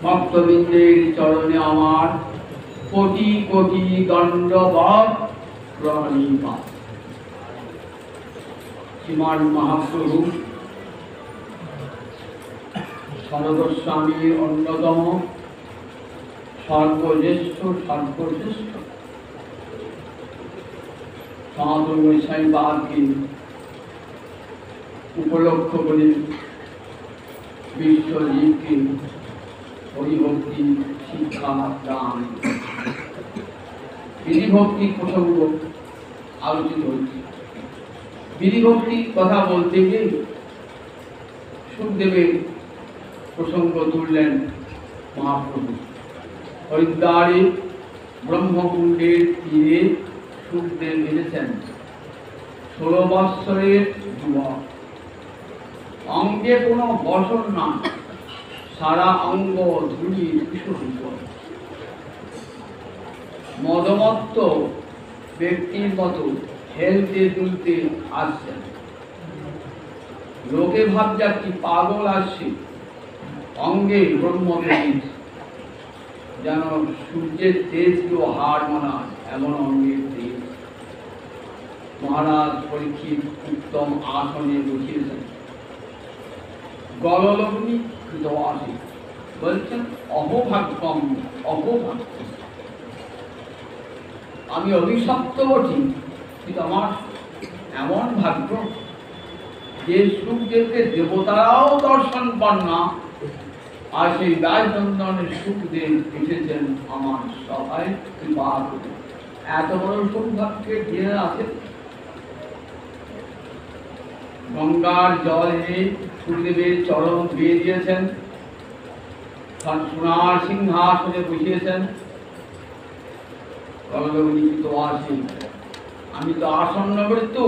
ভক্তবৃন্দের চরণে আমার কোটি কোটি দণ্ডবৎ প্রণিপাত। শ্রীমান মহাপ্রভু সনদস্বামীর অন্যতম সর্বজ্যেষ্ঠ সনাতন বৈষ্ণববাদকে উপলক্ষ করে বিশ্বজীবকে হরিভক্তি শিক্ষা দান বিধিভক্তির প্রসঙ্গ আলোচিত হচ্ছে। বিধিভক্তির কথা বলতে গিয়ে সুখদেবের প্রসঙ্গ তুললেন মহাপ্রভু। হরিদ্বারে ব্রহ্মকুণ্ডের তীরে সুখদেব এসেছেন 16 বৎসরের যুবক, অঙ্গে কোনো বসন না, সারা অঙ্গ ধুলি সুশোভিত, মদমত্ত ব্যক্তির মতো হেলতে দুলতে আসছেন। লোকে ভাবযাত্রী পাগল আসছে, অঙ্গে ব্রহ্মতেজ, যেন সূর্যের তেজকেও হার মানায় এমন অঙ্গের তেজ। মহারাজ পরীক্ষিত উত্তম আসনে বসিয়েছেন, গললগ্নি কৃত আসে, বলছেন অহোভাগ্যম অহোভাগ্য, আমি অভিশপ্ত বটি, কিন্তু আমার এমন ভাগ্য যে সুখদেবকে দেবতারাও দর্শন পান না, আর সেই রাজনন্দনের সুখদেব এসেছেন আমার সভায় কৃপা করে। এত বড় সৌভাগ্যের ঘিরে আছে। গঙ্গার জল এনে সুখদেবের চরণ ধুয়ে দিয়েছেন, সোনার সিংহাসনে বসিয়েছেন। আমি তো আসন্ন মৃত্যু,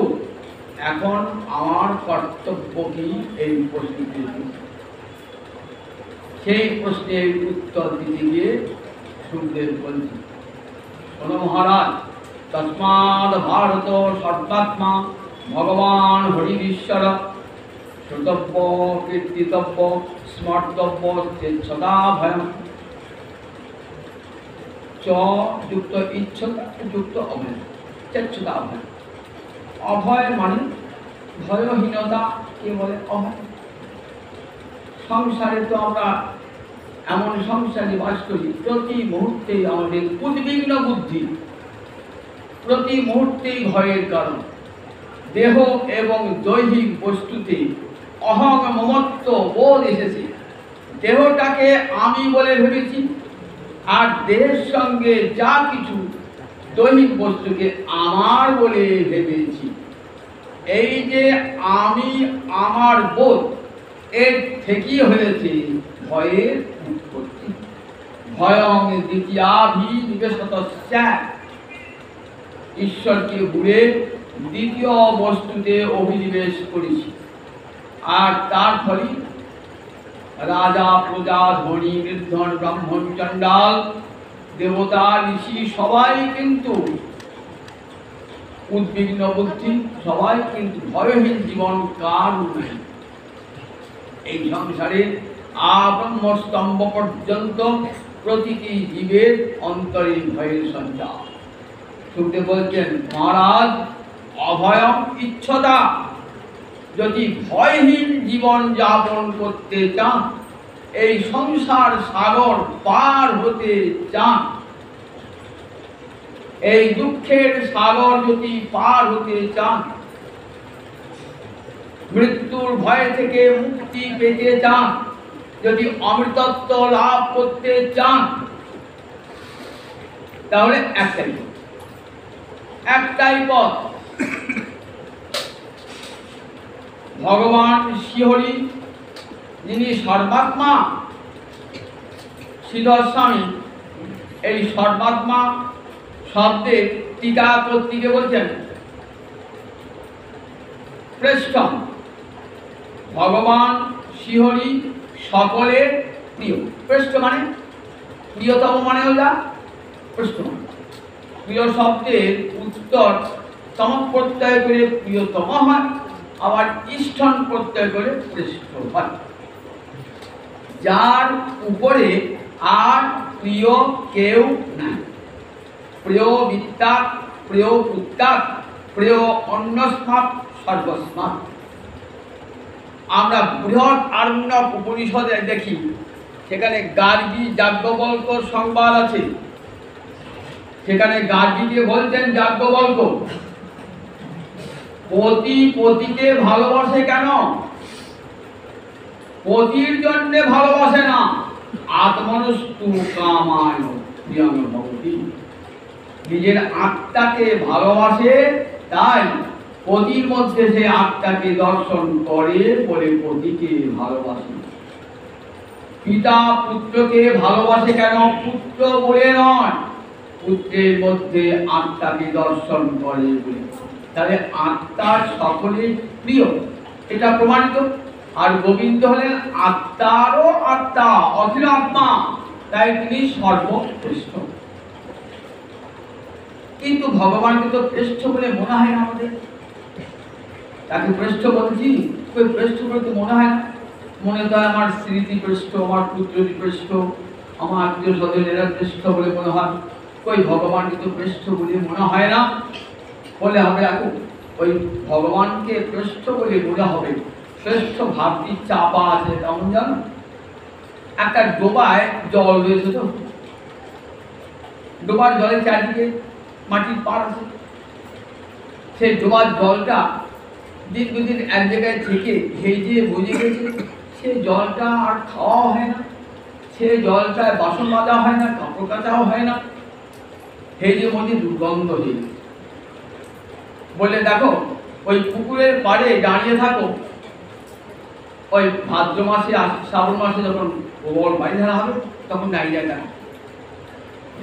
এখন আমার কর্তব্য কি এই প্রশ্নটি? সেই প্রশ্নের উত্তর দিতে গিয়ে সুখদেব বলছেন, শোনো মহারাজ, তস্মাৎ ভারত সর্বাত্মা ভগবান হরিশ্বর, শ্রোতব্য কীর্তিতব্য স্মর্তব্য চেচ্ছতা ভয়ম, চ যুক্ত ইচ্ছতা যুক্ত অভয়, চেচ্ছতা অভয়। অভয় মানে ভয়হীনতা, কে বলে অভয়। সংসারে তো আমরা এমন সংসারে বাস করি, প্রতি মুহূর্তে আমাদের উদ্বিগ্ন বুদ্ধি, প্রতি মুহূর্তেই ভয়ের কারণ। দেহ এবং দৈহিক বস্তুতে অহং মমত্ব বোধ এসেছে। দেহটাকে আমি বলে ভেবেছি, আর দেহের সঙ্গে যা কিছু দৈহিক বস্তুকে আমার বলে ভেবেছি। এই যে আমি আমার বোধ, এর থেকেই হয়েছে ভয়ের উৎপত্তি। ভয়ং দ্বিতীয়াভিনিবেশতস্যা, ঈশ্বরকে ভুলে দ্বিতীয় বস্তুতে অভিনিবেশ করেছি, আর তার ফলে রাজা প্রজা ধনী নির্ধন ব্রাহ্মণ চণ্ডাল দেবতা ঋষি সবাই কিন্তু উদ্বিগ্ন বুদ্ধি, সবাই কিন্তু ভয়হীন জীবন কার নেই। এই সংসারে আব্রহ্মস্তম্ভ পর্যন্ত প্রতিটি জীবের অন্তরে ভয়ের সঞ্চার। সুখদেব বলছেন, মহারাজ অভয়ম ইচ্ছতা, যদি ভয়হীন জীবন যাপন করতে চান, এই সংসার সাগর পার হতে চান, এই দুঃখের সাগর যদি পার হতে চান, মৃত্যুর ভয় থেকে মুক্তি পেতে চান, যদি অমৃতত্ব লাভ করতে চান, তাহলে একটাই পথ। ভগবান শ্রীহরি, যিনি সর্বাত্মা, শ্রীধরস্বামী এই সর্বাত্মা শব্দের টিকা কর্তৃকে বলছেন শ্রেষ্ঠম। ভগবান শ্রীহরি সকলের প্রিয়। শ্রেষ্ঠ মানে প্রিয়তম, মানে হল শ্রেষ্ঠ। প্রিয় শব্দের উত্তর তম প্রত্যয় করে প্রিয়তম হয়, আবার ইষ্ঠন প্রত্যয় করে শ্রেষ্ঠ হয়। যার উপরে আর প্রিয় কেউ নাই। প্রিয় বিদ্যা, প্রিয় উদ্যাগ, প্রিয় অন্যস্মাৎ সর্বস্মাৎ। আমরা বৃহৎ আরণ্যক উপনিষদে দেখি, সেখানে গার্গী যাজ্ঞবল্ক সংবাদ আছে। সেখানে গার্গীকে বলতেন যাজ্ঞবল্ক, পতি পতিকে ভালোবাসে কেন? পতির জন্যে ভালোবাসে না, আত্মনস্তু কামায় প্রিয়ং ভবতি। নিজের আত্মাকে ভালোবাসে, তাই পতির মধ্যে সে আত্মাকে দর্শন করে বলে পতিকে ভালোবাসে। পিতা পুত্রকে ভালোবাসে কেন? পুত্র বলে নয়, পুত্রের মধ্যে আত্মাকে দর্শন করে বলে। তাহলে আত্মার সকলের প্রিয়, এটা প্রমাণিত। আর গোবিন্দ হলেন আত্মারও আত্মা, অখিল আত্মা, তাই তিনি সর্বশ্রেষ্ঠ। কিন্তু ভগবানকে তো শ্রেষ্ঠ বলে মনে হয় না আমাদের। তাকে শ্রেষ্ঠ বলছি, শ্রেষ্ঠ বলে তো মনে হয় না। মনে হয় আমার স্মৃতি শ্রেষ্ঠ, আমার পুত্র শ্রেষ্ঠ, আমার আত্মীয় স্বজনেরা শ্রেষ্ঠ বলে মনে হয়। ওই ভগবানকে তো শ্রেষ্ঠ বলে মনে হয় না। বলে হবে এখন ওই ভগবানকে শ্রেষ্ঠ বলে মনে হবে, শ্রেষ্ঠ ভাবটি চাপা আছে। কেমন জানো, একটা ডোবায় জল রয়েছে, তো ডোবার জলের চারদিকে মাটির পাড় আছে। সেই ডোবার জলটা দিন দুদিন এক জায়গায় থেকে ভেজে বুঝে গেছে, সে জলটা আর খাওয়া হয় না, সে জলটায় বাসন মাজা হয় না, কাপড় কাচাও হয় না, ভেজে মধ্যে দুর্গন্ধ হয়ে গেছে। বলে দেখো, ওই পুকুরের পাড়ে দাঁড়িয়ে থাকো, ওই ভাদ্র মাসে শ্রাবণ মাসে যখন প্রবল পানি ধারা হবে, তখন দাঁড়িয়ে থাকো,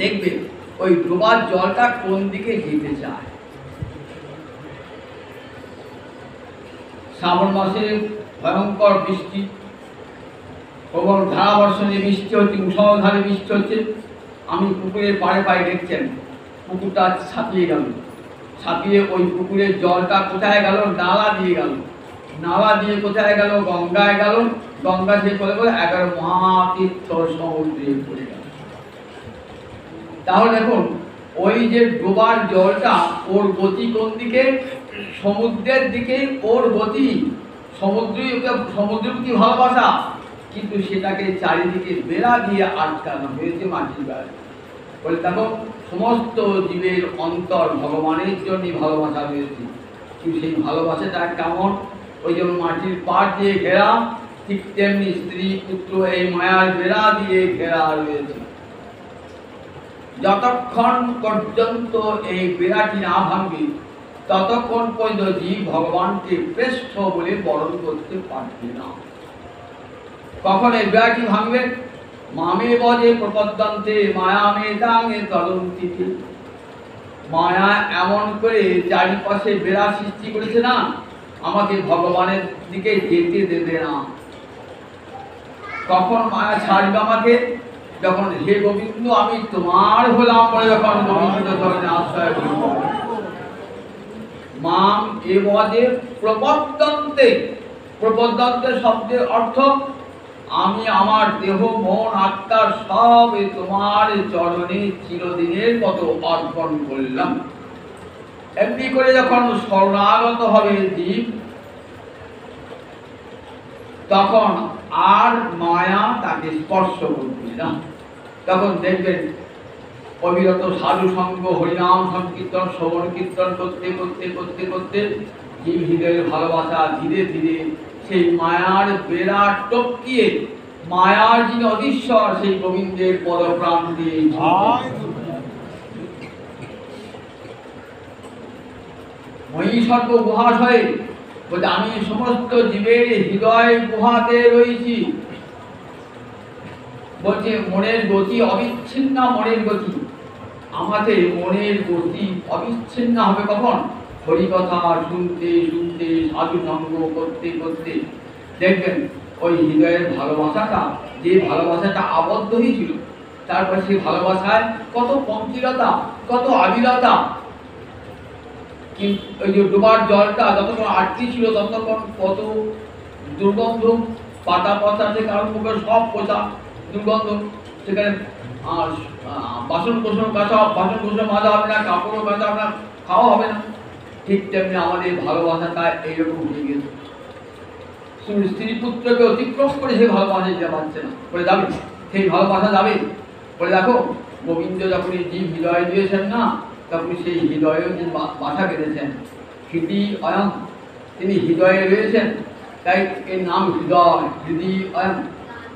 দেখবে ওই ডোবার জলটা কোন দিকে যেতে চায়। শ্রাবণ মাসে ভয়ঙ্কর বৃষ্টি, প্রবল ধারাবর্ষণে বৃষ্টি হচ্ছে, মুষলধারে বৃষ্টি হচ্ছে। আমি পুকুরের পাড়ে পাড়ে দেখছেন, পুকুরটা ছাপিয়ে গেল, ছাপিয়ে ওই পুকুরের জলটা কোথায় গেল? নালা দিয়ে গেল, নালা দিয়ে কোথায় গেল? গঙ্গায় গেল, গঙ্গা দিয়ে চলে গেল 11 মহাতীর্থ সমুদ্রে পড়ে গেল। তাহলে দেখুন, ওই যে ডোবার জলটা, ওর গতি কোন দিকে? সমুদ্রের দিকে ওর গতি। সমুদ্রের কি ভালোবাসা, কিন্তু সেটাকে চারিদিকে বেড়া দিয়ে আটকানো হয়েছে মাটির গায়ে। বলে দেখো, সমস্ত জীবের অন্তর ভগবানের জন্যই ভালোবাসা রয়েছে, কিন্তু সেই ভালোবাসাটা কেমন? ওই যেমন মাটির পাড় দিয়ে ঘেরা, ঠিক তেমনি স্ত্রী পুত্র এই মায়ার বেড়া দিয়ে ঘেরা রয়েছে। যতক্ষণ পর্যন্ত এই বেড়াটি না ভাঙবে, ততক্ষণ পর্যন্ত জীব ভগবানকে শ্রেষ্ঠ বলে বরণ করতে পারবে না। কখন এই বেড়াটি ভাঙবে? মামে বজে প্রপদ্যন্তে মায়ামে দাঙে তদন্তিতে। মায়া এমন করে চারিপাশে বেড়া সৃষ্টি করেছে না, আমাকে ভগবানের দিকে যেতে দেবে না। কখন মায়া ছাড়বে আমাকে? যখন হে গোবিন্দ আমি তোমার হলাম বলে যখন গোবিন্দ চরণে আশ্রয় করব। মাম এ বজে প্রপদ্যন্তে, প্রপদ্যন্তে শব্দের অর্থ আমি আমার দেহ মন আত্মা সব তোমার চরণে চিরদিনের মতো অর্পণ করলাম। এমনি করে যখন শরণাগত হবে জীব, তখন আর মায়া তাকে স্পর্শ করবে না। তখন দেখবেন অবিরত সাধু সঙ্গ, হরিনাম সংকীর্তন, শ্রবণ কীর্তন করতে করতে করতে করতে জীব হৃদয়ের ভালোবাসা ধীরে ধীরে সেই মায়ার বেড়া টপকিয়ে মায়ার যিনি অধীশ্বর সেই গোবিন্দের পদপ্রান্তে মহিষর্গ গুহাস হয়ে বলতে আমি সমস্ত জীবের হৃদয় গুহাতে রয়েছি। বলছে মনের গতি অবিচ্ছিন্ন, মনের গতি আমাদের মনের গতি অবিচ্ছিন্ন হবে কখন? হরিকথা শুনতে শুনতে, সাধু সঙ্গ করতে করতে দেখবেন ওই হৃদয়ের ভালোবাসাটা, যে ভালোবাসাটা আবদ্ধ হয়েছিল, তারপরে সেই ভালোবাসায় কত পঙ্কিলতা, কত আবিলতা। কিন্তু ওই যে ডোবার জলটা যতক্ষণ আটকে ছিল ততক্ষণ কত দুর্গন্ধ, পাতা পাতা থেকে আরম্ভ করে সব পোষা দুর্গন্ধ। সেখানে বাসন কোসন কাঁচা, বাসন কোসন মাজা হবে না, কাপড়ও কাঁচা হবে না, খাওয়া হবে না। ঠিক তেমনি আমাদের ভালোবাসাটা এইরকম হয়ে গেছে। স্ত্রী পুত্রকে অতিক্রম করে সে ভালোবাসা দিতে পারছে না, বলে যাবে সেই ভালোবাসা যাবে। বলে দেখো গোবিন্দ যখন জীব হৃদয় দিয়েছেন না, তখন সেই হৃদয়েও যিনি বাসা বেঁধেছেন, হৃদি অয়ং, তিনি হৃদয়ে রয়েছেন, তাই এর নাম হৃদয়। হৃদি অয়ং,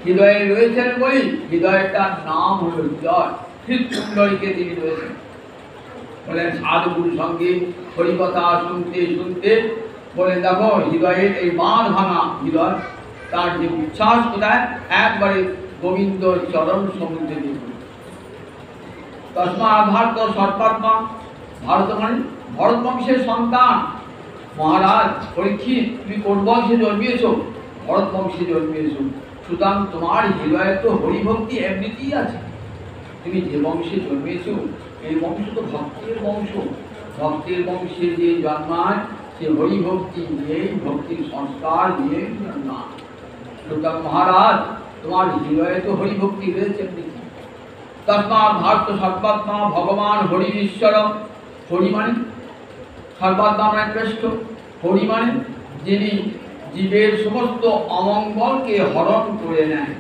হৃদয়ে রয়েছেন বলি হৃদয়টার নাম হল হৃদয়। হৃদকুণ্ডলীকে তিনি রয়েছেন। বলেন সাধুগুরুর সঙ্গে হরিকথা শুনতে শুনতে বলেন দেখো হৃদয়ের এই বাঁধ ভাঙা হৃদয়, তার যে উচ্ছ্বাস কোথায়, একবারে গোবিন্দ চরণ সমুদ্রে দিয়ে। তসমা ভারত সর্বাত্মা, ভারত মানে ভরত বংশের সন্তান। মহারাজ পরীক্ষিত, তুমি কোন বংশে জন্মিয়েছ? ভরত বংশে জন্মিয়েছ। সুতরাং তোমার হৃদয়ে তো হরিভক্তি এমনিতেই আছে। তুমি যে বংশে জন্মিয়েছ এই বংশ তো ভক্তের বংশ। ভক্তের বংশে যে জন্মায় সে হরিভক্তি নিয়েই, ভক্তির সংস্কার নিয়েই জন্মায়। সুতরাং মহারাজ তোমার হৃদয়ে তো হরিভক্তি রয়েছে এমনিতে। তস্মাৎ ভারত সর্বাত্মা ভগবান হরি ঈশ্বর। হরি মানে সর্বাত্মা মানে শ্রেষ্ঠ, হরি মানে যিনি জীবের সমস্ত অমঙ্গলকে হরণ করে নেয়,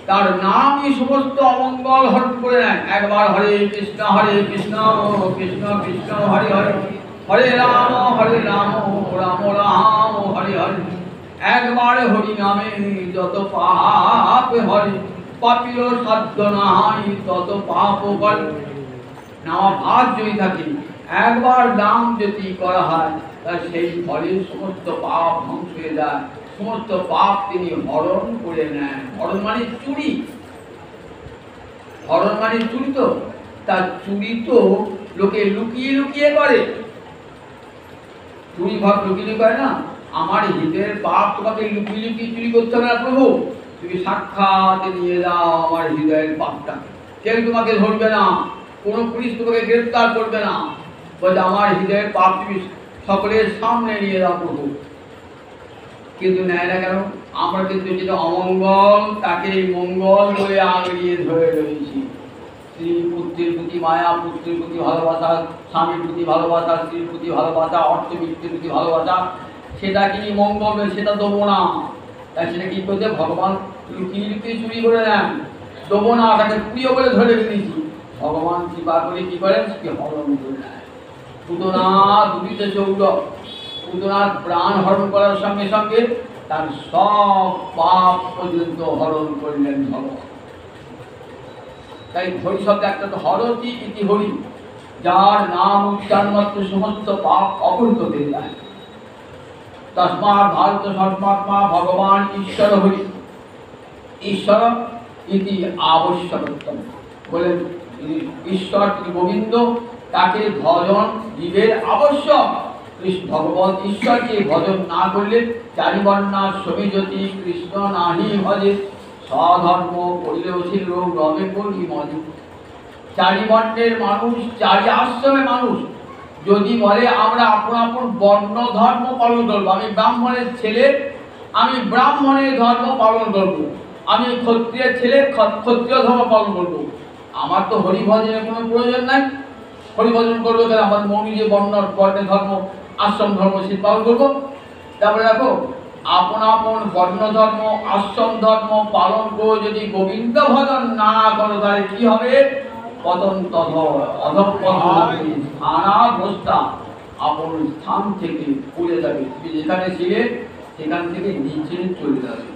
তার নামই সমস্ত অমঙ্গল হরণ করে নেয়। একবার হরে কৃষ্ণ কৃষ্ণ কৃষ্ণ হরে হরে, হরে রাম রাম রাম হরে হরে। একবার হরি নামে যত পাপ হরে, পাপীর সাধ্য নাই তত পাপ করে। নামা ভাগ যদি থাকে, একবার নাম যদি করা হয় তার সেই ফলে সমস্ত পাপ ধ্বংস হয়ে যায়, সমস্ত পাপ তিনি হরণ করে নেন। হরণ মানে চুরি, হরণ মানে চুরি। তো তার চুরি তো লোকে লুকিয়ে লুকিয়ে করে, চুরি ভাব লুকিয়ে লুকিয়ে করে না। আমার হৃদয়ের পাপ তোমাকে লুকিয়ে লুকিয়ে চুরি করতে হবে না প্রভু, তুমি সাক্ষাৎ নিয়ে যাও আমার হৃদয়ের পাপটা। কেউ তোমাকে ধরবে না, কোনো পুলিশ তোমাকে গ্রেফতার করবে না। বলছে আমার হৃদয়ের পাপ তুমি সকলের সামনে নিয়ে যাও প্রভু। কিন্তু নেয় না কেন? আমরা কিন্তু যেটা অমঙ্গল তাকে মঙ্গল বলে আগড়িয়ে ধরে রয়েছি। স্ত্রী পুত্রের প্রতি মায়া, পুত্রের প্রতি ভালোবাসা, স্বামীর প্রতি ভালোবাসা, স্ত্রীর প্রতি ভালোবাসা, অর্থমিত্রের প্রতি ভালোবাসা, সেটা কি মঙ্গল, সেটা দেবো না। তাই সেটা কি করছে ভগবান লুকিয়ে লুকিয়ে চুরি করে নেন, দেবো না, তাকে প্রিয় বলে ধরে রেখেছি। ভগবান কৃপা করে কি করেন, সেকে হরণ করে নেয়। পুতনা দুটিতে চৌড, পুতনার প্রাণ হরণ করার সঙ্গে সঙ্গে তার সব পাপ পর্যন্ত হরণ করলেন ভগবান। তাই হরি শব্দ একটা তো হরতি ইতি হরি, যার নাম উচ্চারণ মাত্র সমস্ত পাপ অপহৃত হয়ে যায়। তস্মাৎ ভারত সর্বাত্মা ভগবান ঈশ্বর হরি। ঈশ্বর ইতি আবশ্যকত্বম, বলে ঈশ্বর তিনি গোবিন্দ, তাকে ভজন জীবের আবশ্যক। ভগবত ঈশ্বরকে ভজন না করলে চারি বর্ণার সমিজ্যোতি কৃষ্ণ নাহি ভজে, স্বধর্ম করিলেও ছিল রবে করি মজে। চারি বর্ণের মানুষ, চারি আশ্রমের মানুষ যদি বলে আমরা আপন আপন বর্ণ ধর্ম পালন করবো, আমি ব্রাহ্মণের ছেলে আমি ব্রাহ্মণের ধর্ম পালন করবো, আমি ক্ষত্রিয়ের ছেলে ক্ষত্রিয় ধর্ম পালন করবো, আমার তো হরিভজনের কোনো প্রয়োজন নাই। হরিভজন করবো কেন? আমার মৌনী যে বর্ণের ধর্ম আশ্রম ধর্ম সে পালন করবো। তারপরে দেখো আপন আপন বর্ণ ধর্ম আশ্রম ধর্ম পালন করে যদি গোবিন্দ ভজন না করো তাহলে কি হবে? পতন তথ অধঃপতন, আপন স্থান থেকে পড়ে যাবে। তুমি যেখানে ছিলে সেখান থেকে নিচে চলে যাবে।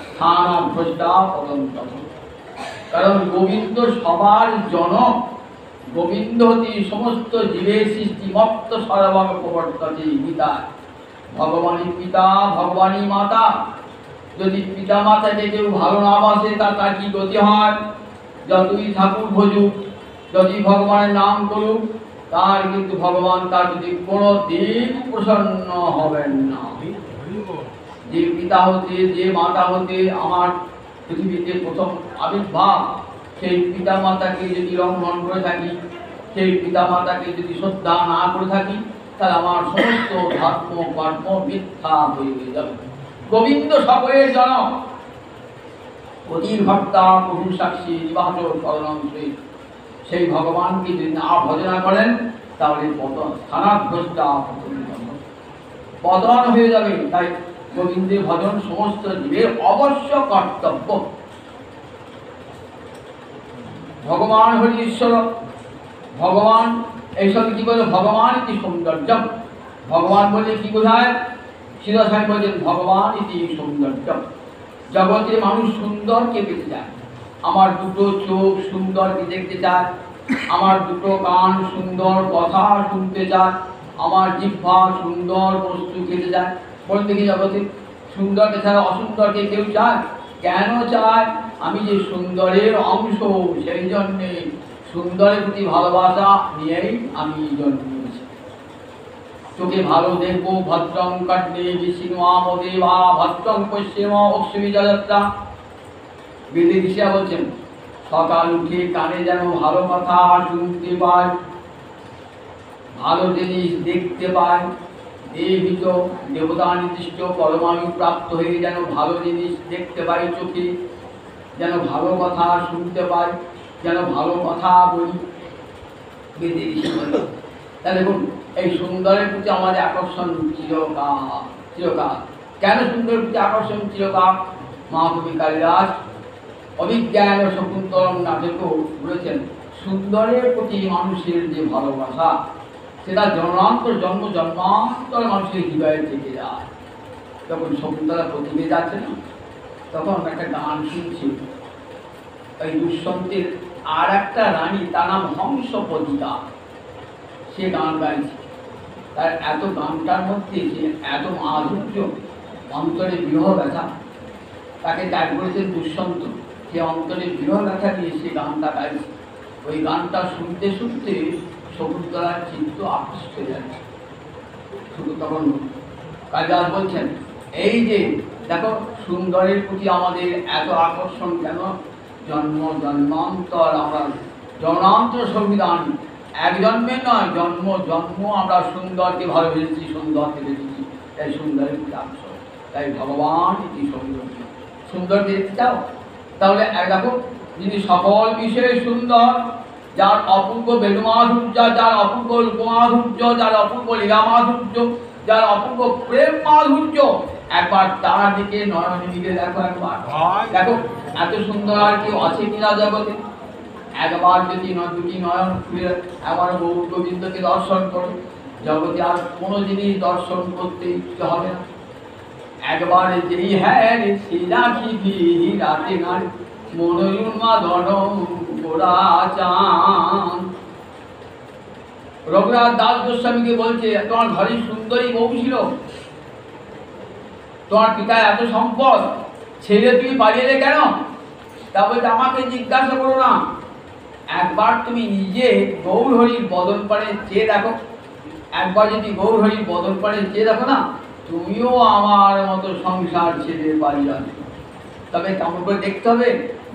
স্থানভ্রষ্টা পতন তথ। কারণ গোবিন্দ সবার জনক, গোবিন্দ হতে সমস্ত জীবের সৃষ্টি মত্ত সর্বাঙ্গ প্রবর্ততে গীতা। ভগবানই পিতা, ভগবানই মাতা। যদি পিতা মাতাকে কেউ ভালো না বাসে তার কি গতি হয়? যতই ঠাকুর ভজুক, যদি ভগবানের নাম করুক, তার কিন্তু ভগবান তার যদি কোনো দিন প্রসন্ন হবেন না। যে পিতা হতে, যে মাতা হতে আমার পৃথিবীতে প্রথম আবির্ভাব, সেই পিতা মাতাকে যদি লঙ্ঘন করে থাকি, সেই পিতা মাতাকে যদি শ্রদ্ধা না করে থাকি, তাহলে আমার সমস্ত ধর্ম কর্ম মিথ্যা হয়ে যাবে। গোবিন্দ সকলের জনক, অতির ভক্তা প্রভু সাক্ষী নিবাস শরণং শ্রী। সেই ভগবানকে যদি না ভজনা করেন তাহলে পতন স্থানাভ্রষ্টা পতন হয়ে যাবে। তাই গোবিন্দের ভজন সমস্ত জীবের অবশ্য কর্তব্য। ভগবান হরি ঈশ্বর, ভগবান এইসব কি বলে? ভগবান ইতি সৌন্দর্য। ভগবান বলে কি বোঝায়? শিরসাই বলছেন ভগবান ইতি সৌন্দর্য। জগতে মানুষ সুন্দরকে পেতে চায়। আমার দুটো চোখ সুন্দরকে দেখতে চায়, আমার দুটো কান সুন্দর কথা শুনতে চায়, আমার জিহ্বা সুন্দর বস্তু খেতে চায়। বলতে কি জগতে সুন্দরকে ছাড়া অসুন্দরকে কেউ চায়? কেন চায়? আমি যে সুন্দরের অংশ, সেই জন্যে সুন্দরের প্রতি ভালোবাসা নিয়েই আমি জন্মেছি। তোকে ভালো দেখবো ভদ্রং কর্ণে বিষ্ণুয়ামদে বা ভদ্রং পশ্চিম অক্ষমী যাত্রা। বেদে ঋষিরা বলছেন সকাল উঠে কানে যেন ভালো কথা শুনতে পায়, ভালো জিনিস দেখতে পায়, দেবিত দেবতা নির্দিষ্ট পরমাণু প্রাপ্ত হয়ে যেন ভালো জিনিস দেখতে পাই চোখে, যেন ভালো কথা শুনতে পাই, যেন ভালো কথা বলি। বেদে ঋষি বলে তাহলে দেখুন এই সুন্দরের প্রতি আমাদের আকর্ষণ চিরকাল চিরকাল। কেন সুন্দরের প্রতি আকর্ষণ চিরকাল? মহাকবি কালিদাস অভিজ্ঞান ও শকুন্তলম নাটকেও বলেছেন সুন্দরের প্রতি মানুষের যে ভালোবাসা সেটা জন্মান্তর জন্ম জন্মান্তর মানুষের হৃদয়ে থেকে যায়। যখন শকুন্তলা প্রতিমে যাচ্ছে না, তখন একটা গান শুনছি, ওই দুষ্যন্তের আর একটা রানী, তার নাম হংসপদিতা, সে গান গাইছে। তার এত গানটার মধ্যে যে এত মাধুর্য, অন্তরে বিরহ ব্যথা, তাকে ত্যাগ করেছেন দুষ্যন্ত, সে অন্তরে বিরহ ব্যথা নিয়ে সে গানটা গাইছে। ওই গানটা শুনতে শুনতে শকুন্তলার চিত্ত আকৃষ্ট হয়ে যাচ্ছে। শুধু তখন কালিদাস বলছেন এই যে দেখো সুন্দরের প্রতি আমাদের এত আকর্ষণ কেন? জন্ম জন্মান্তর আমরা জন্মান্তর সংবিধান, এক জন্মের নয়, জন্ম জন্ম আমরা সুন্দরকে ভালোবেসেছি, সুন্দরকে দেখেছি, তাই সুন্দরের প্রতি আকর্ষণ। তাই ভগবান কি সৌন্দর্য, সুন্দর দেখতে চাও? তাহলে দেখো যিনি সকল বিষয়ে সুন্দর, যার অপূর্ব বেণুমাধুর্য, যার অপূর্ব রূপমাধুর্য, যার অপূর্ব লীলা মাধুর্য, যার অপূর্ব প্রেম মাধুর্য, একবার তার দিকে নয়ন মিলে দেখো, একবার দেখো এত সুন্দর আর কেউ আছে কিনা জগতে? একবার যদি দুটি নয়ন খুলে একবার গৌর গোবিন্দকে দর্শন করো, জগতে আর কোনো জিনিস দর্শন করতে ইচ্ছে হবে না। একবার যেই হ্যাঁ সে রাখি রাতে গান মনোন্মাদন গোড়া চান। রঘুনাথ দাস গোস্বামীকে বলছে তোমার ঘরে সুন্দরী বউ ছিল, তোমার পিতা এত সম্পদ, ছেড়ে তুমি পালিয়ে কেন? তা বলতে আমাকে জিজ্ঞাসা করো না, একবার তুমি নিজে গৌর হরির বদন পানে চেয়ে দেখো, একবার যদি গৌর হরির বদন পানে চেয়ে দেখো না, তুমিও আমার মতো সংসার ছেড়ে পালিয়ে যাবে। তবে কেমন করে দেখতে হবে?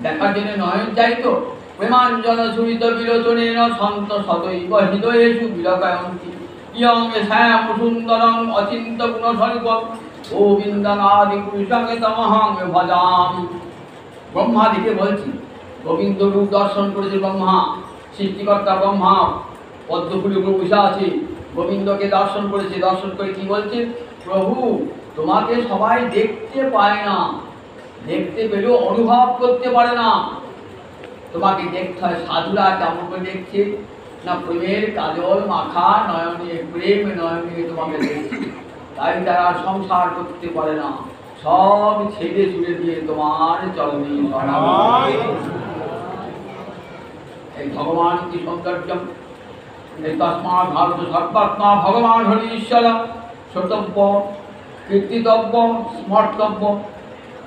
দেখার জন্য নয়ন চাইতো, প্রেমাঞ্জন সুরিত বিলোচনের সন্ত সদৈব হৃদয়েষু বিলকায়ন্তি ইয়ং শ্যাম সুন্দরং অচিন্ত গুণস্বরূপ গোবিন্দনাদি পুরুষকে তমহং ভজামি। ব্রহ্মাদিকে বলছি, গোবিন্দ রূপ দর্শন করেছে ব্রহ্মা, সৃষ্টিকর্তা ব্রহ্মা পদ্মফুলের উপর বসে আছে, গোবিন্দকে দর্শন করেছে। দর্শন করে কি বলছে? প্রভু তোমাকে সবাই দেখতে পায় না, দেখতে পেলেও অনুভব করতে পারে না, তোমাকে দেখতে হয়। সাধুরা কেমন করে দেখছে না, প্রেমের কাজল মাখা নয়নে, প্রেম নয়নে তোমাকে দেখছে, তাই তারা সংসার করতে পারে না, সব ছেড়ে ছুড়ে দিয়ে তোমার চরণে শরণাগত। এই ভগবান কি সৌন্দর্য! এই তস্মাৎ ভারত সর্বাত্মা ভগবান হরি ঈশ্বর শ্রোতব্য, কীর্তিতব্য, স্মর্তব্য,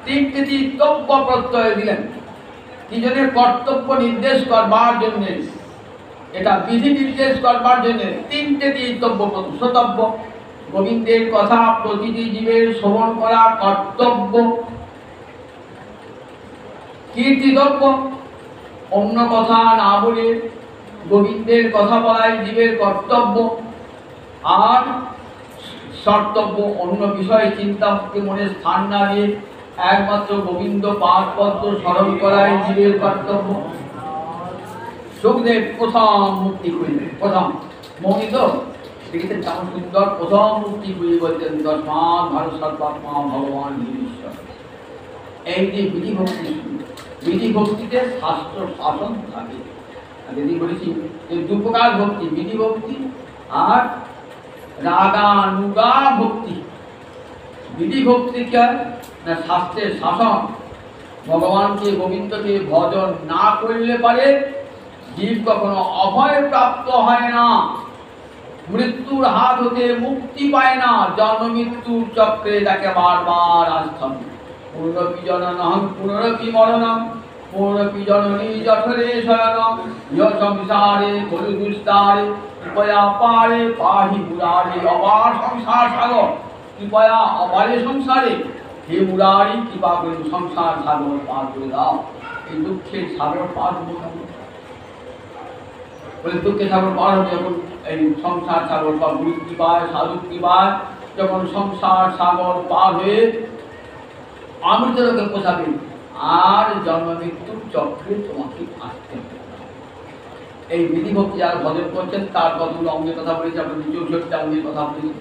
তিনটি তিতব্য প্রত্যয় দিলেন। কি জন্য? কর্তব্য নির্দেশ করবার জন্যে, এটা বিধি নির্দেশ করবার জন্যে তিনটে তিতব্য। শ্রোতব্য, গোবিন্দের কথা প্রতিটি জীবের শ্রবণ করা কর্তব্য। কীর্তিতব্য, অন্য কথা না বলে গোবিন্দের কথা বলাই জীবের কর্তব্য। আর স্মর্তব্য, অন্য বিষয়ে চিন্তাকে মনে স্থান না দিয়ে একমাত্র গোবিন্দ পাদ পদ্ম স্মরণ করাই জীবের কর্তব্য। সুখদেব প্রথম মুক্তি খুঁজলেন, প্রথম মৌনিত দেখেছেন কেমন সুন্দর, প্রথম মুক্তি খুঁজে বলতেন তস্মাৎ ভারত সর্বাত্মা ভগবান ঈশ্বর। এই যে বিধি ভক্তি, বিধি ভক্তিতে শাস্ত্র শাসন থাকে। যদি বলেছি যে দু প্রকার ভক্তি, বিধি ভক্তি আর রাগানুগা ভক্তি। বিধি ভক্তি কি হয় না, শাস্ত্রের শাসন। ভগবানকে গোবিন্দকে ভজন না করলে পারে জীব কখনো অভয় প্রাপ্ত হয় না, মৃত্যুর হাত হতে মুক্তি পায় না, জন্ম মৃত্যুর চক্রে তাকে বারবার আসতে হবে। পুনরপি জননং পুনরপি মরণং পুনরপি জননী জঠরে শয়নং সংসারে খলু দুস্তারে কৃপয়া পারে পাহি মুরারি। অপার সংসার সাগর, কৃপয়া অপারে সংসারে, হে মুরারি কৃপা করে সংসার সাগর পার করে দাও। এই দুঃখের সাগর পার হবো কেমন? বলে দুঃখের সাগর পার হবে যখন এই সংসার সাগর বা গুরু কৃপায় সাধু কৃপায় যখন সংসার সাগর পার হয়ে অমৃত লোকে পোষাবে, আর জন্ম মৃত্যুর চক্রে তোমাকে আসতে হবে। এই বিধি ভক্তি যারা ভজন করছেন তার কতগুলো অঙ্গের কথা বলেছি, আপনাদের 64টা অঙ্গের কথা বলেছি।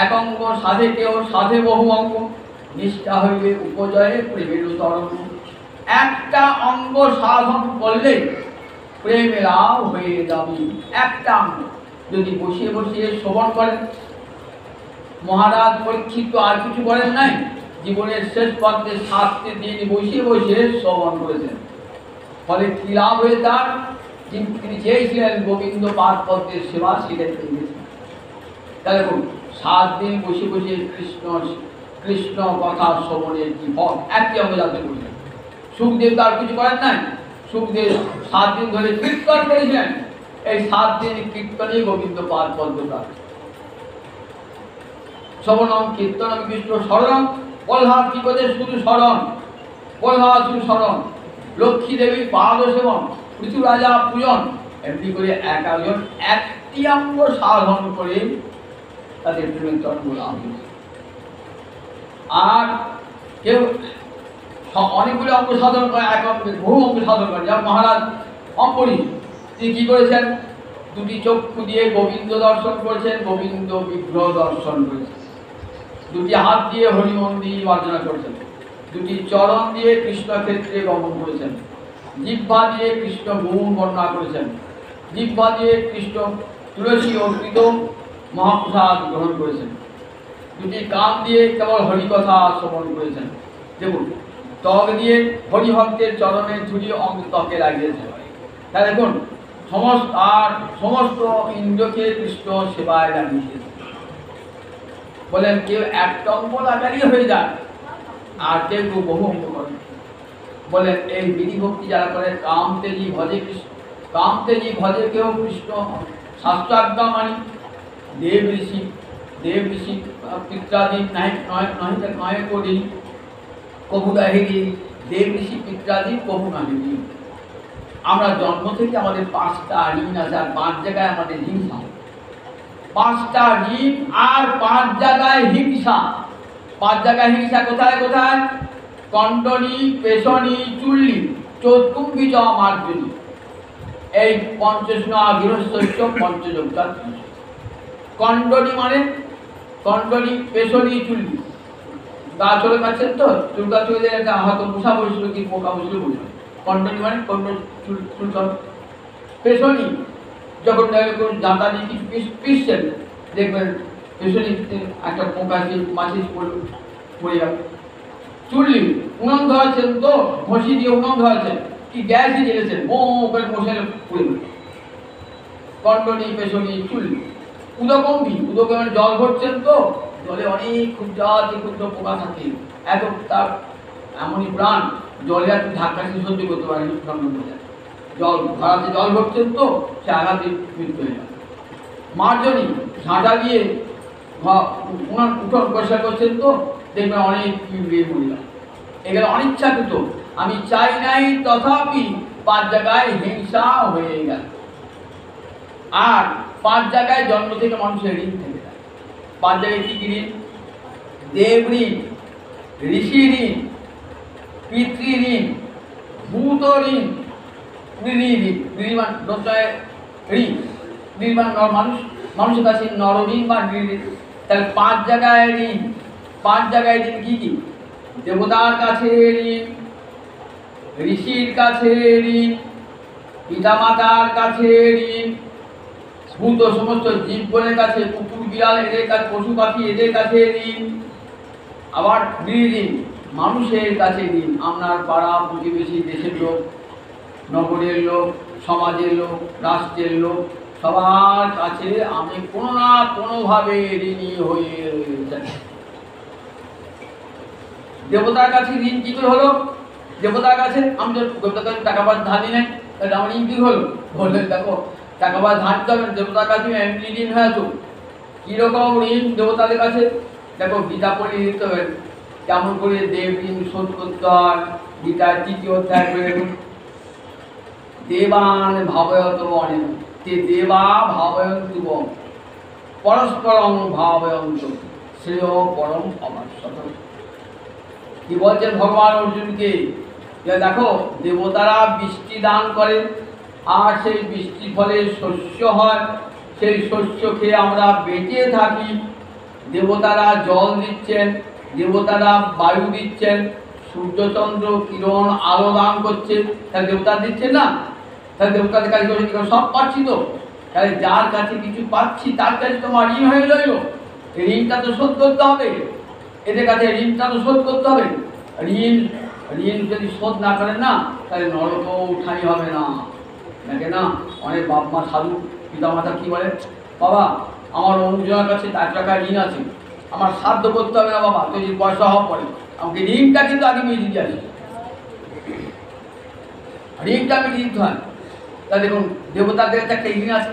এক অঙ্গ সাধে কেউ সাধে বহু অঙ্গ, নিষ্ঠা হইলে উপজয়ে প্রেমের তরঙ্গ। একটা অঙ্গ সাধন করলে প্রেমে লাভ হয়ে যাবে। একটা অঙ্গ যদি বসিয়ে বসিয়ে শ্রবণ করেন, মহারাজ পরীক্ষিত আর কিছু করেন নাই, জীবনের শেষ পথে 7টি দিন বসিয়ে বসিয়ে শ্রবণ করেছেন। ফলে কি লাভ হয়ে তার? তিনি চেয়েছিলেন গোবিন্দ পাদ পদ্মের সেবা, সেটাই পেয়েছেন। তাহলে 7 দিন বসে বসে কৃষ্ণ কথা শ্রবণের কি ফল, একটি অঙ্গ যাতে করলেন। সুখদেব তার কিছু করেন নাই, সুখদেব 7 দিন ধরে কীর্তন করেছিলেন। এই 7 দিন কীর্তনে গোবিন্দ পাদ পদ্ম প্রাপ্ত। শ্রবণম কীর্তনম বিষ্ণু স্মরণম। প্রহ্লাদ কি করে? শুধু স্মরণ, প্রহ্লাদ শুধু স্মরণ। লক্ষ্মী দেবীর পাদ সেবন, পৃথু রাজা পূজন। এমনি করে একজন একটি অঙ্গ সাধন করে তাদের প্রেমের জন্ম লাভ হয়েছে। আর কেউ অনেকগুলো অঙ্গ সাধন করে, এক অঙ্গের বহু অঙ্গ সাধন করে। যেমন মহারাজ অম্বরীশ, তিনি কি করেছেন? 2টি চক্ষু দিয়ে গোবিন্দ দর্শন করেছেন, গোবিন্দ বিগ্রহ দর্শন করেছেন। 2টি হাত দিয়ে হরি মন্দির অর্চনা করেছেন। 2টি চরণ দিয়ে কৃষ্ণ ক্ষেত্রে গমন করেছেন। জিহ্বা দিয়ে কৃষ্ণ গুণ বর্ণনা করেছেন। জিহ্বা দিয়ে কৃষ্ণ তুলসী অর্পিত মহাপ্রসাদ গ্রহণ করেছেন। 2টি কান দিয়ে কেবল হরিকথা শ্রবণ করেছেন। দেখুন, ত্বক দিয়ে হরিভক্তের চরণের ধুলি অঙ্গ ত্বকে লাগিয়েছেন। তাই দেখুন, সমস্ত ইন্দ্রকে কৃষ্ণ সেবায় লাগিয়েছেন। বলেন কেউ একটা অঙ্গ লাগালেই হয়ে যায়, আর কেউ বহু অঙ্গ করেন। বলেন এই বিধি ভক্তি যারা করে, কাম তেজি ভজে কৃষ্ণ, কাম তেজি ভজে কেউ কৃষ্ণ শাস্ত্র আজ্ঞা মানি। দেব ঋষি পিত্রাদি নয় করি কবু নাহিরি। দেব ঋষি পিত্রাদি কবু নাহিরি। আমরা জন্ম থেকে আমাদের 5টা ঋণ আছে, আর 5 জায়গায় আমাদের হিংসা। 5টা ঋণ আর 5 জায়গায় হিংসা। 5 জায়গায় হিংসা কোথায় কোথায়? কণ্ডনী, পেশনী, চুল্লি, চতুর্কুম্ভী চ মার্জনী। এই পঞ্চস্না গৃহস্থ পঞ্চযোগটা। কণ্ডনী মানে কণ্ডনী, পেশনী, চুল্লি। গাছ চলে পাচ্ছেন তো, চুল গাছ চলে একটা হয়তো মশা বসছিল কি পোকা বসছিল বসল। কণ্ডনী মানে চুল। পেশনী যখন দাঁতা দিয়ে কিছু পিসছেন, দেখবেন পেশনী একটা পোকা মাছি পড়ে যাবে। চুল্লি উনুন ধরেছেন তো, ঘষি দিয়ে উনুন ধরেছেন কি গ্যাসই জ্বেলেছেন, মশালে পড়ে যাবে। কণ্ডনী, পেশনী, চুল্লি। উদকম্বী মানে জল ভরছেন তো, জলে অনেক ক্ষুদ্র পোকা থাকে। এত তার এমনই প্রাণ, জলে একটু ধাক্কা সহ্য করতে পারে না। জল ঘরাতে জল ভরছেন তো, সে আঘাতে মৃত্যু হয়ে যায়। মার্জনী ঝাঁটা দিয়ে উঠোন পরিষ্কার করছেন তো, দেখবেন অনেক মরে যায়। এগুলো অনিচ্ছাকৃত, আমি চাই নাই, তথাপি 5 জায়গায় হিংসা হয়ে গেল। আর 5 জায়গায় জন্ম থেকে মানুষের ঋণ থেকে যায়। 5 জায়গায় কি ঋণ? দেব ঋণ, ঋষি ঋণ, পিতৃ ঋণ, ভূত ঋণ, নির্মাণ ঋণ, নির্মাণ মানুষ, মানুষের কাছে নর ঋণ বা ঋণ। তাহলে 5 জায়গায় ঋণ। 5 জায়গায় ঋণ কি কি? দেবতার কাছে ঋণ, ঋষির কাছে ঋণ, পিতামাতার কাছে ঋণ, ভূত সমস্ত জীবগণের কাছে, কুকুর বিড়াল এদের কাছে, পশু পাখি এদের কাছে ঋণ। আবার ঋণ মানুষের কাছে ঋণ, আপনার পাড়া প্রতিবেশী, দেশের লোক, নগরের লোক, সমাজের লোক, রাষ্ট্রের লোক, সবার কাছে আমি কোনো না কোনোভাবে ঋণী হয়ে রয়েছেন। দেবতার কাছে ঋণ কি করে হলো? দেবতার কাছে আমি তো দেবতার কাছে টাকা পয়সা ধার দিই নাই, তাহলে আমার ঋণ কি হলো? বললেন দেখো টাকা পয়সা ধার দিতে হবে, দেবতার কাছে এমনি ঋণ হয়ে আছো। কীরকম ঋণ দেবতাদের কাছে? দেখো গীতা পড়ে দিতে হবে কেমন করে দেব ঋণ শোধ করতে হয়। গীতার 3য় অধ্যায় করে দেবান ভাবয়ত বনে তে দেবা ভাবয়ন্তু বন পরস্পরং ভাবয়ন্ত শ্রেয় পরম অবাশ্যত। কি বলছেন ভগবান অর্জুনকে? দেখো দেবতারা বৃষ্টি দান করেন, আর সেই বৃষ্টির ফলে শস্য হয়, সেই শস্য খেয়ে আমরা বেঁচে থাকি। দেবতারা জল দিচ্ছেন, দেবতারা বায়ু দিচ্ছেন, সূর্যচন্দ্র কিরণ আলো দান করছে, তাহলে দেবতা দিচ্ছেন না? তাহলে দেবতাদের কাছে সব পাচ্ছি তো, তাহলে যার কাছে কিছু পাচ্ছি তার কাছে তোমার ঋণ হয়ে রইল। ঋণটা তো শোধ করতে হবে, এদের কাছে ঋণটা তো শোধ করতে হবে। ঋণ যদি শোধ না করেন না, তাহলে নরকও উঠানি হবে না। দেখে না অনেক বাপ মা সাধু পিতা মাতা কি বলে, বাবা আমার অন্যজনের কাছে 1 টাকা ঋণ আছে, আমার সাধ্য করতে হবে না বাবা, যদি পয়সা হওয়া পড়ে আমাকে ঋণটা কিন্তু আগে মিটিয়ে দিয়ে আসে, ঋণটা মিটিয়ে দিতে হয়। তা দেখুন দেবতাদের কাছে একটা ঋণ আছে,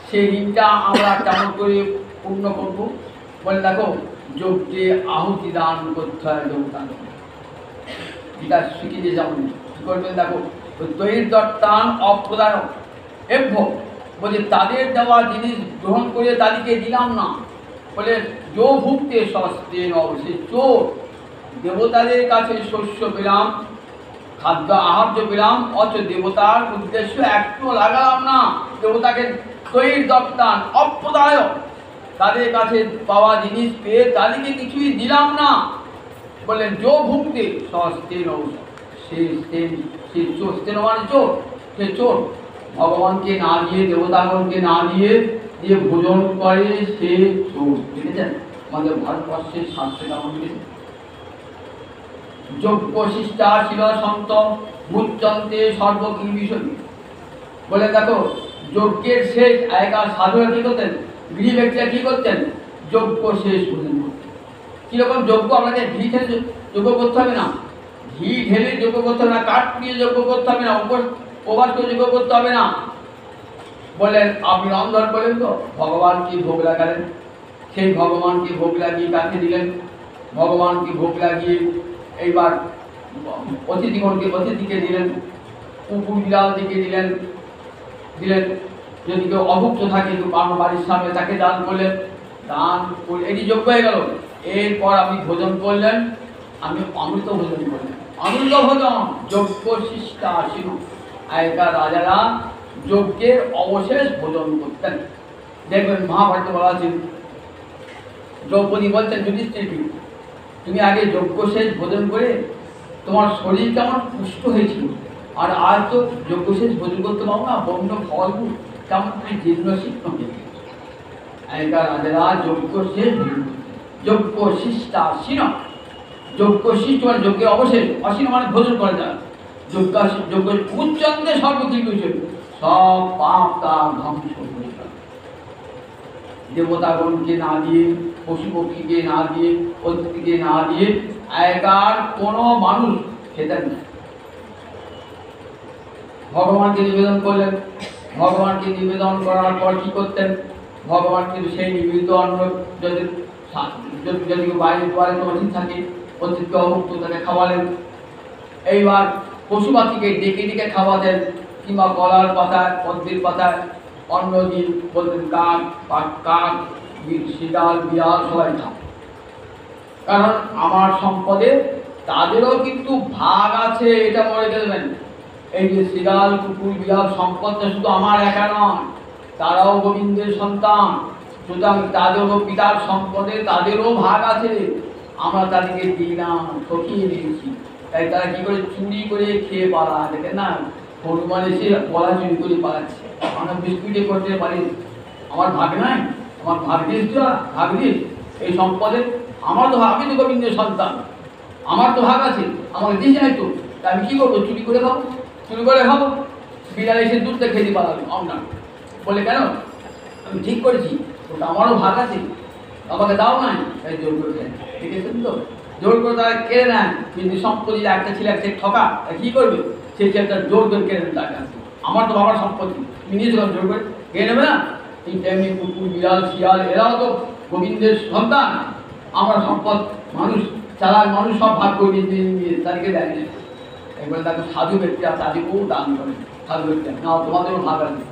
সেই ঋণটা আমরা কেমন করে পূর্ণ করবো? বলে দেখো যজ্ঞে আহুতি দান করতে হয় দেবতা, এটা শিখিয়ে দিয়ে যেমন কী করবেন দেখো, তৈর দত্তান অপ্রদান এভ্য বলে তাদের দেওয়া জিনিস গ্রহণ করে তাদেরকে দিলাম না। বলে যো ভুক্তে সস্তে অবশ্যই চোর, দেবতাদের কাছে শস্য পেলাম, খাদ্য আহার্য পেলাম, অথচ দেবতার উদ্দেশ্য একটু লাগালাম না। দেবতাকে তৈর দত্তান অপ্রদায়, তাদের কাছে পাওয়া জিনিস পেয়ে তাদেরকে কিছুই দিলাম না। বললেন যো ভুক্তে সস্তেন অবশ্যই, সে চোর, স্তেন মানে চোর, সে চোর। ভগবানকে না দিয়ে, দেবতাগণকে না দিয়ে যে ভোজন করে সে চোর। দেখেছেন আমাদের ভারতবর্ষের শাস্ত্রে কেমন দিয়েছে? যজ্ঞ শিষ্টা ছিল সন্ত মুচ্চন্তে সর্বকি বিষয়। বলে দেখো যজ্ঞের শেষ আগেকার সাধুরা কি করতেন, গৃহী ব্যক্তিরা কি করতেন? যজ্ঞ শেষ ভোজন করতেন। কীরকম যজ্ঞ? আপনাকে ঘি ঢেলে যজ্ঞ করতে হবে না, ঘি ঢেলে যজ্ঞ করতে হবে না, কাঠ দিয়ে যজ্ঞ করতে হবে না, উপবাস করে যজ্ঞ করতে হবে না। বললেন আপনি রন্ধন করলেন তো, ভগবানকে ভোগ লাগালেন, সেই ভগবানকে ভোগ লাগিয়ে কাকে দিলেন? ভগবানকে ভোগ লাগিয়ে এইবার অতিথিকে দিলেন, কুকুর বিড়াল দিকে দিলেন, যদি কেউ অভুক্ত থাকে আমার বাড়ির সামনে তাকে দান করলেন, দান করে এটি যোগ্য হয়ে গেল। এরপর আপনি ভোজন করলেন, আমি অমৃত ভোজন করলেন, অমৃত ভোজন যজ্ঞ শিষ্টা আসিল। আগেকার রাজারা যজ্ঞের অবশেষ ভোজন করতেন। দেখবেন মহাভারতে বলা আছে, দ্রৌপদী বলছেন যুধিষ্ঠিরকে, তুমি আগে যজ্ঞ শেষ ভোজন করে তোমার শরীর কেমন পুষ্ট হয়েছিল, আর আজ তো যজ্ঞ শেষ ভোজন করতে পারো না, বন্য ফলগুলো কেমন তুমি জীর্ণ শীর্ণ হয়ে গেছে। আগেকার রাজারা যজ্ঞ শেষ ভোজন করতেন। যজ্ঞ শিষ্টা আসীন, যজ্ঞ শিষ্ট মানে যজ্ঞের অবশেষ, আসীন মানে ভোজন করা যায়। যজ্ঞ উচ্চন্তে সর্বকিছু হয়েছিল, সব পাপ তার ধ্বংস হয়ে গেল। দেবতাগণকে না দিয়ে, পশু পক্ষীকে না দিয়ে, অতিথিকে না দিয়ে আগেকার কোনো মানুষ খেতেন না। ভগবানকে নিবেদন করলেন, ভগবানকে নিবেদন করার পর কি করতেন? ভগবানকে সেই নিবেদিত অন্ন যদি বাইরে দুয়ারে অতিথি থাকে, অতিথিকে অভুক্ত তাকে খাওয়ালেন। এইবার পশু পাখিকে ডেকে ডেকে খাওয়াতেন, কিংবা কলার পাতায়, পদ্মের পাতায় অন্ন দিয়ে বলতেন কাক, শিয়াল, বিড়াল সবাই খাও। কারণ আমার সম্পদে তাদেরও কিন্তু ভাগ আছে, এটা মনে রাখবেন। এই যে শিগাল কুকুর বিড়াল সম্পদটা শুধু আমার একা নয়, তারাও গোবিন্দের সন্তান, সুতরাং তাদেরও পিতার সম্পদে তাদেরও ভাগ আছে। আমরা তাদেরকে দিলাম, ঠকিয়ে দিয়েছি, তাই তারা কি করে চুরি করে খেয়ে পালা, দেখেন না হনুমান এসে গলা চুরি করে পালাচ্ছে। আমরা বিস্কুটে করতে পারি, আমার ভাগ নাই, আমার ভাগ দিস, ভাগ দিস এই সম্পদে, আমার তো আমি তো গোবিন্দের সন্তান, আমার তো ভাগ আছে, আমাকে দিস নাই তো, তা আমি কী করবো? চুরি করে খাবো, চুরি করে খাবো। বিড়াল এসে দুধটা খেতে পালালো আপনার, বলে কেন? আমি ঠিক করেছি, ওটা আমারও ভাগ আছে, আমাকে দাও নাই, তাই জোর করে দেয়। দেখেছেন তো, জোর করে তারা কেড়ে নেয়। কিন্তু সম্পত্তি একটা ছেলে একটা ঠকা, কী করবে? সেই ছেলেটা জোর করে কেড়ে নেন তার কাছে। আমার তো বাবার সম্পত্তি, তুমি নিয়ে যখন জোর করে কেড়ে নেবে না, এই তেমনি কুকুর বিড়াল শিয়াল এরাও তো গোবিন্দের সন্তান। আমরা সম্পদ মানুষ চালাক মানুষ সব ভাগ করে নিয়ে তাদেরকে দেয় না। একবার তাকে সাধু ব্যক্তি আর তাদেরকেও দান করে, সাধু ব্যক্তি না তোমাদেরও ভাগ আছে,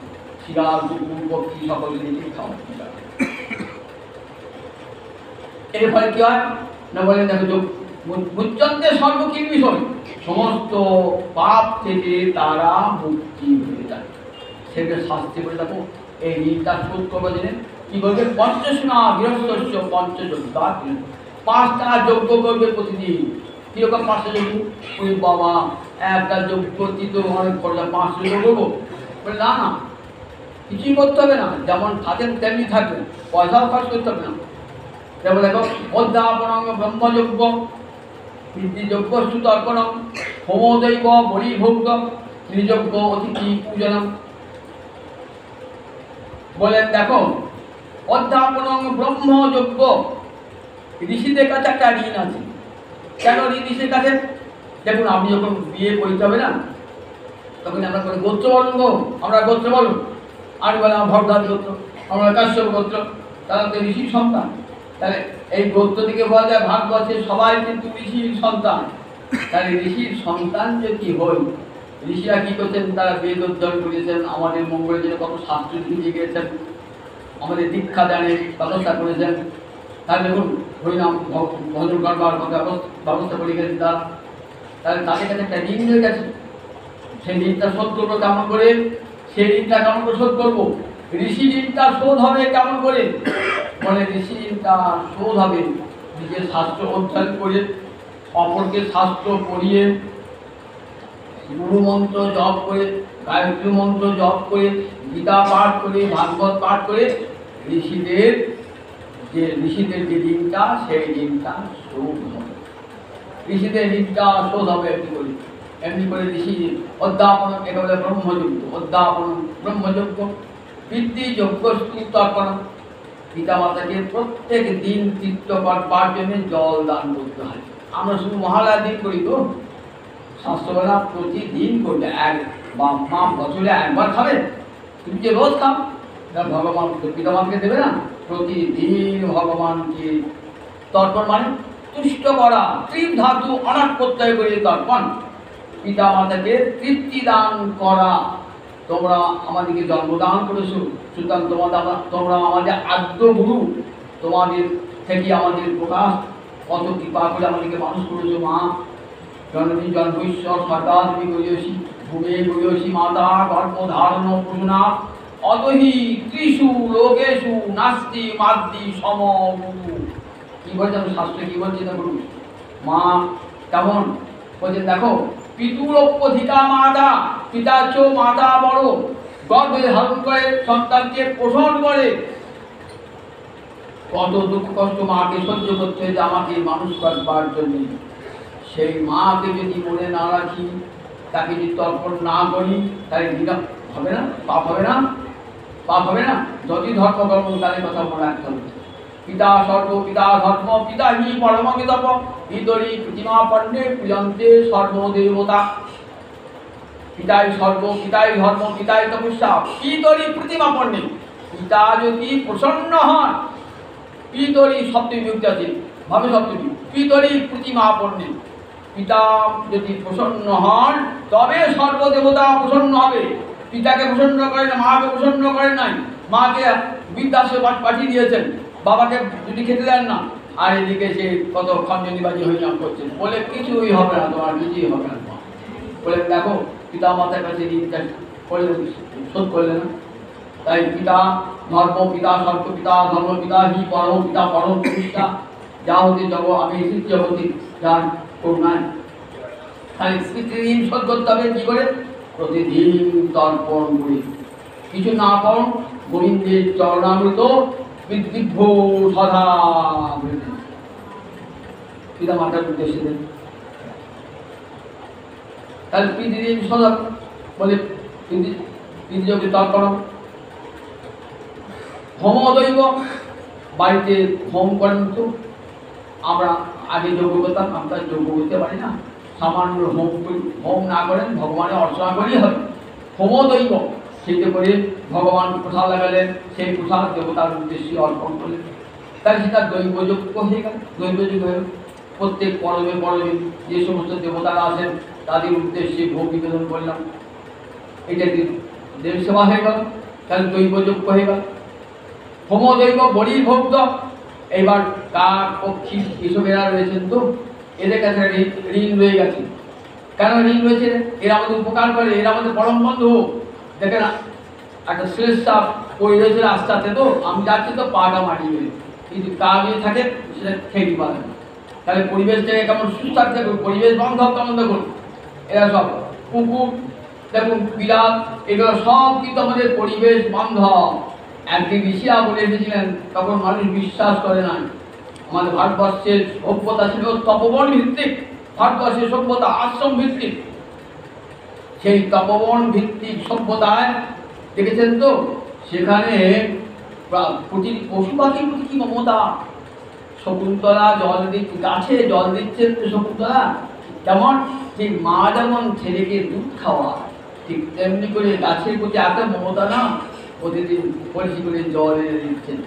শিয়াল কুকুর পক্ষী সকলে নিয়ে খাওয়া। এর ফলে কি হয় না, বলেন দেখো মুচ্যন্তে সর্বকিল বিষয়, সমস্ত পাপ থেকে তারা মুক্তি হয়ে যায়। সেটা শাস্তি করে দেখো, এই ঋণটা শোধ করবো জেনে কি বলবে? পঞ্চস্না গৃহস্থ পঞ্চযজ্ঞ, 5টা যজ্ঞ করবে প্রতিদিন। কিরকম 5টা যজ্ঞ? ওই বাবা একটা যজ্ঞ তো অনেক করলাম, 5টা যজ্ঞ করবো? বলে না না, কিছুই করতে হবে না, যেমন থাকেন তেমনি থাকবেন, পয়সাও খরচ করতে হবে না। যেমন দেখো, অধ্যাপনং ব্রহ্মযজ্ঞ, পিতৃযজ্ঞ সুতর্পণম, হোমদৈব বলিভোগ্যম, ত্রিযজ্ঞ অতিথি পূজনম। বলেন দেখো, অধ্যাপনং ব্রহ্মযজ্ঞ, ঋষিদের কাছে একটা ঋণ আছে। কেন ঋষির কাছে? দেখুন, আপনি যখন বিয়ে করতে হবে না, তখন আমরা করে গোত্র বলুন গো, আমরা গোত্র বলুন, আর বলে আমার ভরদার গোত্র, আমরা কাশ্যপ গোত্র, তারা তো ঋষির সন্তান। তাহলে এই গোত্র থেকে বলা যায় ভারতবর্ষে সবাই কিন্তু ঋষির সন্তান। তাহলে ঋষির সন্তান যদি হই, ঋষিরা কী করছেন? তারা বেদ অধ্যয়ন করেছেন, আমাদের মঙ্গলের জন্য কত শাস্ত্র লিখে গিয়েছেন, আমাদের দীক্ষা দানের ব্যবস্থা করেছেন। তাহলে দেখুন, হরিনাম ভজন করবার ব্যবস্থা করে গেছেন তারা। তাহলে তাদের কাছে একটা ঋণ হয়ে গেছে, সেই ঋণটা শোধ করবো কেমন করে? সেই ঋণটা কেমন করে শোধ করবো? ঋষি ঋণটা শোধ হবে কেমন করে? বলে ঋষি ঋণটা শোধ হবে নিজের শাস্ত্র অধ্যয়ন করে, অপরকে শাস্ত্র পড়িয়ে, গুরু মন্ত্র জপ করে, গায়ত্রী মন্ত্র জপ করে, গীতা পাঠ করে, ভাগবত পাঠ করে ঋষিদের যে ঋণটা, সেই ঋণটা শোধ হবে। ঋষিদের ঋণটা শোধ হবে এমনি করে ঋষি অধ্যাপন, এটা বলে ব্রহ্মযজ্ঞ, অধ্যাপন ব্রহ্মযজ্ঞ, পিতৃযজ্ঞ তর্পণ, পিতা মাতাকে প্রত্যেক দিন তীর্থ করবার জন্য জল দান করতে হয়। আমরা শুধু মহালয়ার দিন করি তো, শাস্ত্রবেলা প্রতিদিন করলে এক বা মা বছরে একবার খাবে, তুমি যে রোজ খাও, ভগবান পিতা মাতাকে দেবে না, প্রতিদিন ভগবানকে তর্পণ মানে তুষ্ট করা, ত্রিধাতু অনাট প্রত্যয় করে তর্পণ, পিতা মাতাকে তৃপ্তি দান করা। তোমরা আমাদেরকে জন্মদান করেছো, সুতরাং তোমরা আমাদের আদ্য গুরু, তোমাদের থেকে আমাদের প্রকাশ, কত কৃপা করে আমাদেরকে মানুষ করেছো মা। জন্মী জন্মৈশ্বর সরকার তুমি গরিয়সী, ভূমে গরিয়সী মাতা গর্ভধারণ পুষুনা, অতহি ত্রিষু লোকেষু নাস্তি মাদ্দি সম গুরু। কি বলছে শাস্ত্রে, কি বলছে দেখুন মা কেমন বলছেন দেখো, পিতুরপ্যধিকা মাতা, পিতার চেয়েও মাতা বড়, গর্ভে ধারণ করে সন্তানকে পোষণ করে। কত দুঃখ কষ্ট মাকে সহ্য করতে হয়েছে আমাকে মানুষ করবার জন্য। সেই মাকে যদি মনে না রাখি, তাকে যদি তর্পণ না করি, তাহলে হবে না, পাপ হবে না, পাপ হবে না। যদি ধর্ম কর্ম তাদের কথা মনে রাখতে হবে। পিতা সর্ব পিতা ধর্ম, পিতা হি পরমগীতপ, ভিতরি প্রতিমা পণ্যে পূজন্তে সর্বদেবতা। পিতাই সর্ব, পিতাই ধর্ম, পিতাই তপস্যা, পিতরি প্রতিমা পণ্যে। পিতা যদি প্রসন্ন হন, পিতরি শব্দটি বিভক্তি আছে, ভাবে শব্দটি, পিতরি প্রতিমা পণ্যে। পিতা যদি প্রসন্ন হন, তবে সর্বদেবতা প্রসন্ন হবে। পিতাকে প্রসন্ন করে না, মাকে প্রসন্ন করে নাই। মাকে বৃদ্ধাশ্রমে পাঠিয়ে দিয়েছেন, বাবাকে যদি খেতে দেন না, আর এদিকে সে কত খঞ্জনিবাজি হইনাম করছেন, বলে কিছুই হবে না তোমার, কিছুই হবে না তোমার। বলে দেখো পিতা মাতার কাছে ঋণটা করলেন, শোধ করলেন না। তাই পিতা ধর্ম পিতা সর্ব পিতা ধর্ম পিতা হি পরম পিতা পরম প্রতিষ্ঠা যা হতে যাব আমি এসেছি জগতে যার করুণায়। তাই ঋণ শোধ করতে হবে কি করে? প্রতিদিন তর্পণ করি, কিছু না করো গোবিন্দের চরণামৃত বিদ্বিভ্য সদা পিতা মাতার উদ্দেশ্যে দেন। তাহলে প্রতিদিন সদা বলে পিতৃযোগে তর্পণ। হোম দৈব, বাড়িতে হোম করেন তো। আমরা আগে যোগ্য করতাম, আমরা যোগ্য করতে পারি না, সামান্য হোম করি। হোম না করেন ভগবানের অর্চনা করেই হবে। হোম দৈব, সেইটা করে ভগবান প্রসাদ লাগালেন, সেই প্রসাদ দেবতার উদ্দেশ্যে অর্পণ করলেন। তাই সেটা দৈবযোগ্য হয়ে গেল, দৈবযোগ হয়ে গেল। প্রত্যেক পরবে পরবে যে সমস্ত দেবতারা আছেন তাদের উদ্দেশ্যে ভোগ নিবেদন করলাম, এটা দেব সেবা হয়ে গেল, তাহলে দৈবযোগ্য হয়ে গেল। হোম দৈব বলির ভোগ। এইবার কাক পক্ষী এসবেরা রয়েছেন তো, এদের কাছে ঋণ রয়ে গেছে। কেন ঋণ রয়েছে? এরা আমাদের উপকার করে, এরা আমাদের পরম বন্ধু। দেখেন একটা শ্রেষ্ঠা পড়ে রয়েছে রাস্তাতে, তো আমি যাচ্ছি তো পাটা মাটিয়ে গেলে, কিন্তু কাক যদি থাকে সেটা খেতে পারে না। তাহলে পরিবেশটাকে কেমন সুস্থ থাকতে হবে, পরিবেশ বান্ধব কেমন দেখুন। এরা সব কুকুর দেখুন, বিড়াল, এগুলো সব কিন্তু আমাদের পরিবেশ বান্ধব। একদিন ঋষিরা বলে এসেছিলেন, তখন মানুষ বিশ্বাস করে না। আমাদের ভারতবর্ষের সভ্যতা ছিল তপবন ভিত্তিক, ভারতবর্ষের সভ্যতা আশ্রম ভিত্তিক। সেই তপবন ভিত্তিক সভ্যতায় দেখেছেন তো, সেখানে পশু পাখির প্রতি কি মমতা। শকুন্তলা জল দিচ্ছে, গাছে জল দিচ্ছেন শকুন্তলা, কেমন ঠিক মা যেমন ছেলেকে দুধ খাওয়া, ঠিক তেমনি করে গাছের প্রতি এত মমতা না, প্রতিদিন কলসি করে জল এনে দিচ্ছেন।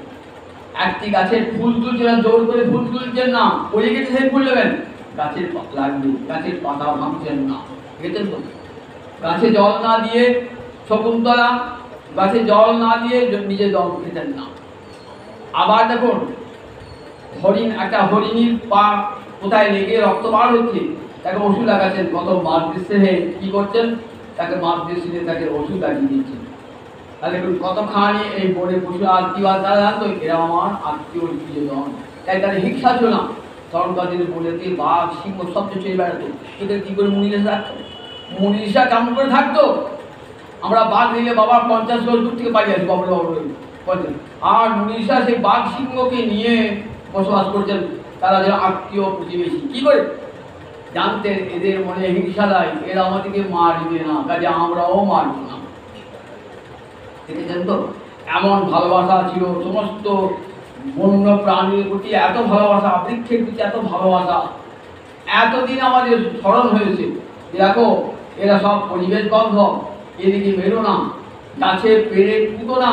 একটি গাছের ফুল তুলছেন, জোর করে ফুল তুলছেন না, পড়ে গেছে সেই ফুল নেবেন, গাছের লাগবে, গাছের পাতা ভাঙছেন না, দেখেছেন তো। গাছে জল না দিয়ে শকুন্তলা গাছে জল না দিয়ে নিজে জল খেতেন না। আবার দেখুন হরিণ, একটা হরিণীর পা কোথায় লেগে রক্ত বার হচ্ছে, তাকে ওষুধ লাগাচ্ছেন, কত মাছ দিচ্ছে, কি করছেন, তাকে মাছ দিচ্ছে, তাকে ওষুধ লাগিয়ে দিচ্ছেন। তাহলে কতখানি এই বনে পশু আত্মীয়, তারা জানতো এরা আমার আত্মীয় প্রিয়জন, তাই তাদের হিংসা ছিল না। তখনকার দিনে বলেতে বাঘ সিংহ সব কিছু বেড়াতো, এদের কি করে মুনিরা থাকতো, মুনিরা কেমন করে থাকতো। আমরা বাঘ নিলে বাবার 50 লোক দূর থেকে পালিয়ে আসবো, বাবার আর মুনিরা সেই বাঘ সিংহকে নিয়ে বসবাস করছেন। তারা যেন আত্মীয় প্রতিবেশী, কি করে জানতেন এদের মনে হিংসা নাই, এরা আমাদেরকে মারবে না, কাজে আমরাও মারব না। দেখেছেন তো, এমন ভালোবাসা ছিল সমস্ত বন্য প্রাণীর প্রতি, এত ভালোবাসা, বৃক্ষের প্রতি এত ভালোবাসা। এতদিন আমাদের স্মরণ হয়েছে, দেখো এরা সব পরিবেশ বান্ধব, এদিকে বেরো না, গাছে পেড়ে কুদো না।